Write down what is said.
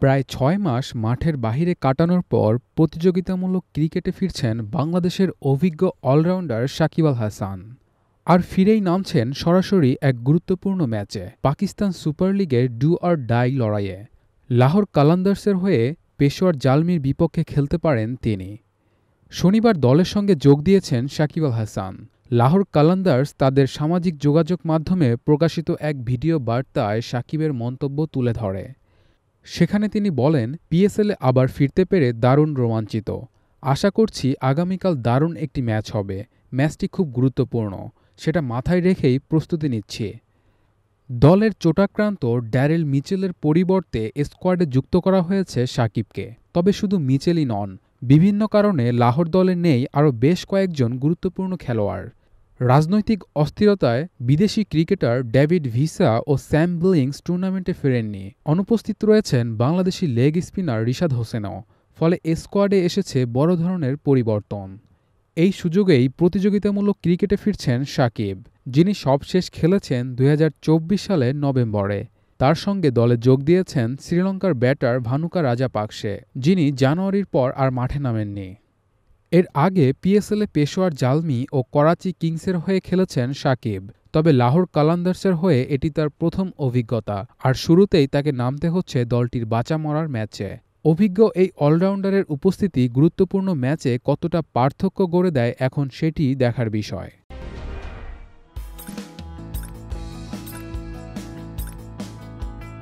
প্রায় ৬ মাস মাঠের বাহিরে কাটানোর পর প্রতিযোগিতামূলক ক্রিকেটে ফিরছেন বাংলাদেশের অভিজ্ঞ অলরাউন্ডার সাকিব আল হাসান। আর ফিরেই নামছেন সরাসরি এক গুরুত্বপূর্ণ ম্যাচে, পাকিস্তান সুপার লিগের ডু অর ডাই লড়াইয়ে। লাহোর কালান্দার্সের হয়ে পেশোয়ার জালমির বিপক্ষে খেলতে পারেন তিনি। শনিবার দলের সঙ্গে যোগ দিয়েছেন সাকিব আল হাসান। লাহোর কালান্দার্স তাদের সামাজিক যোগাযোগ মাধ্যমে প্রকাশিত এক ভিডিও বার্তায় সাকিবের মন্তব্য তুলে ধরে। সেখানে তিনি বলেন, পিএসএলে আবার ফিরতে পেরে দারুণ রোমাঞ্চিত। আশা করছি আগামীকাল দারুণ একটি ম্যাচ হবে। ম্যাচটি খুব গুরুত্বপূর্ণ, সেটা মাথায় রেখেই প্রস্তুতি নিচ্ছি। দলের চোটাক্রান্ত ড্যারেল মিচেলের পরিবর্তে স্কোয়াডে যুক্ত করা হয়েছে সাকিবকে। তবে শুধু মিচেলই নন, বিভিন্ন কারণে লাহোর দলে নেই আরও বেশ কয়েকজন গুরুত্বপূর্ণ খেলোয়াড়। রাজনৈতিক অস্থিরতায় বিদেশি ক্রিকেটার ডেভিড ভিসা ও স্যাম বিলিংস টুর্নামেন্টে ফেরেননি। অনুপস্থিত রয়েছেন বাংলাদেশি লেগ স্পিনার রিশাদ হোসেনও। ফলে স্কোয়াডে এসেছে বড় ধরনের পরিবর্তন। এই সুযোগেই প্রতিযোগিতামূলক ক্রিকেটে ফিরছেন সাকিব, যিনি সবশেষ খেলেছেন ২০২৪ সালের নভেম্বরে। তার সঙ্গে দলে যোগ দিয়েছেন শ্রীলঙ্কার ব্যাটার ভানুকা রাজাপাকসে, যিনি জানুয়ারির পর আর মাঠে নামেননি। এর আগে পিএসএলে পেশোয়ার জালমি ও করাচি কিংসের হয়ে খেলেছেন সাকিব। তবে লাহোর কালান্দার্সের হয়ে এটি তার প্রথম অভিজ্ঞতা, আর শুরুতেই তাকে নামতে হচ্ছে দলটির বাঁচা মরার ম্যাচে। অভিজ্ঞ এই অলরাউন্ডারের উপস্থিতি গুরুত্বপূর্ণ ম্যাচে কতটা পার্থক্য গড়ে দেয় এখন সেটিই দেখার বিষয়।